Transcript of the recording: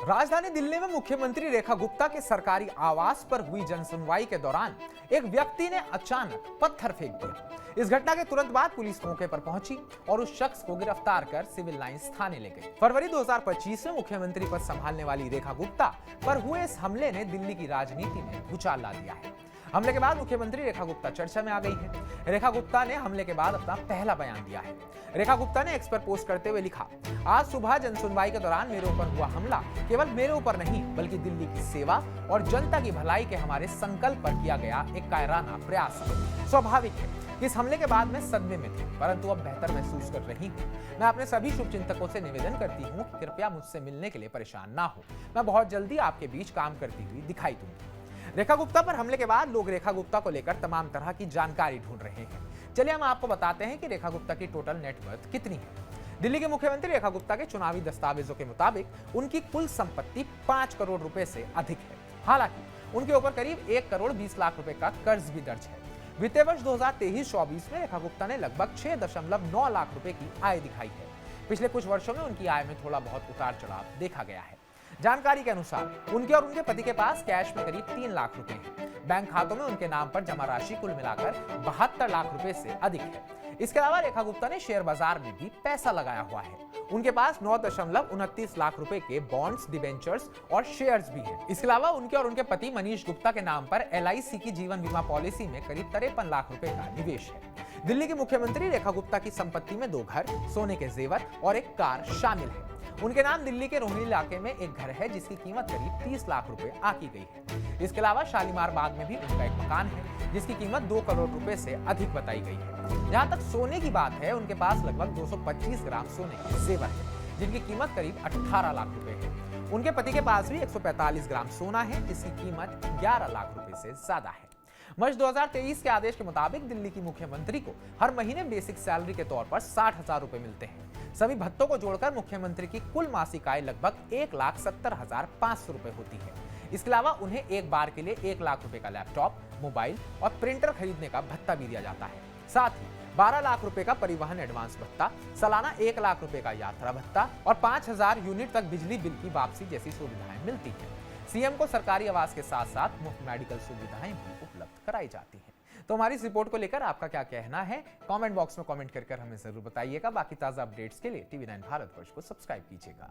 राजधानी दिल्ली में मुख्यमंत्री रेखा गुप्ता के सरकारी आवास पर हुई जनसुनवाई के दौरान एक व्यक्ति ने अचानक पत्थर फेंक दिया। इस घटना के तुरंत बाद पुलिस मौके पर पहुंची और उस शख्स को गिरफ्तार कर सिविल लाइंस थाने ले गई। फरवरी 2025 में मुख्यमंत्री पद संभालने वाली रेखा गुप्ता पर हुए इस हमले ने दिल्ली की राजनीति में भूचाल ला दिया है। हमले के बाद मुख्यमंत्री रेखा गुप्ता चर्चा में आ गई है। रेखा गुप्ता ने हमले के बाद अपना पहला बयान दिया है। रेखा गुप्ता ने एक्स पर पोस्ट करते हुए लिखा, आज सुबह जनसुनवाई के दौरान मेरे ऊपर हुआ हमला केवल मेरे ऊपर नहीं बल्कि दिल्ली की सेवा और जनता की भलाई के हमारे संकल्प पर किया गया एक कायराना प्रयास है। स्वाभाविक है कि इस हमले के बाद मैं सदमे में थी, परंतु अब बेहतर महसूस कर रही हूँ। मैं अपने सभी शुभचिंतकों से निवेदन करती हूँ कि कृपया मुझसे मिलने के लिए परेशान ना हो। मैं बहुत जल्दी आपके बीच काम करती हुई दिखाई दूंगी। रेखा गुप्ता पर हमले के बाद लोग रेखा गुप्ता को लेकर तमाम तरह की जानकारी ढूंढ रहे हैं। चलिए हम आपको बताते हैं कि रेखा गुप्ता की टोटल नेटवर्थ कितनी है। दिल्ली के मुख्यमंत्री रेखा गुप्ता के चुनावी दस्तावेजों के मुताबिक उनकी कुल संपत्ति 5 करोड़ रुपए से अधिक है। हालांकि उनके ऊपर करीब 1 करोड़ 20 लाख रुपए का कर्ज भी दर्ज है। वित्तीय वर्ष 2023-24 में रेखा गुप्ता ने लगभग 6.9 लाख रुपए की आय दिखाई है। पिछले कुछ वर्षों में उनकी आय में थोड़ा बहुत उतार चढ़ाव देखा गया है। जानकारी के अनुसार उनके और उनके पति के पास कैश में करीब 3 लाख रुपए हैं। बैंक खातों में उनके नाम पर जमा राशि कुल मिलाकर 72 लाख रुपए से अधिक है। इसके अलावा रेखा गुप्ता ने शेयर बाजार में भी पैसा लगाया हुआ है। उनके पास 9.29 लाख रुपए के बॉन्ड्स, डिबेंचर्स और शेयर्स भी हैं। इसके अलावा उनके और उनके पति मनीष गुप्ता के नाम पर LIC की जीवन बीमा पॉलिसी में करीब 53 लाख रुपए का निवेश है। दिल्ली के मुख्यमंत्री रेखा गुप्ता की संपत्ति में 2 घर, सोने के जेवर और एक कार शामिल है। उनके नाम दिल्ली के रोहिणी इलाके में एक घर है जिसकी कीमत करीब 30 लाख रुपए आकी गई है। इसके अलावा शालीमार बाग में भी उनका एक मकान है जिसकी कीमत 2 करोड़ रुपए से अधिक बताई गई है। जहां तक सोने की बात है, उनके पास लगभग 225 ग्राम सोने के जेवर है जिनकी कीमत करीब 18 लाख रुपए है। उनके पति के पास भी 145 ग्राम सोना है जिसकी कीमत 11 लाख रुपए से ज्यादा है। वर्ष 2023 के आदेश के मुताबिक दिल्ली की मुख्यमंत्री को हर महीने बेसिक सैलरी के तौर पर 60,000 रुपए मिलते हैं। सभी भत्तों को जोड़कर मुख्यमंत्री की कुल मासिक आय लगभग 1,70,500 रुपए होती है। इसके अलावा उन्हें एक बार के लिए 1 लाख रुपए का लैपटॉप, मोबाइल और प्रिंटर खरीदने का भत्ता भी दिया जाता है। साथ ही 12 लाख रुपए का परिवहन एडवांस भत्ता, सालाना 1 लाख रुपए का यात्रा भत्ता और 5,000 यूनिट तक बिजली बिल की वापसी जैसी सुविधाएं मिलती हैं। सीएम को सरकारी आवास के साथ साथ मुफ्त मेडिकल सुविधाएं भी उपलब्ध कराई जाती हैं। तो हमारी इस रिपोर्ट को लेकर आपका क्या कहना है, कमेंट बॉक्स में कमेंट कर हमें जरूर बताइएगा। बाकी ताजा अपडेट्स के लिए TV9 भारतवर्ष को सब्सक्राइब कीजिएगा।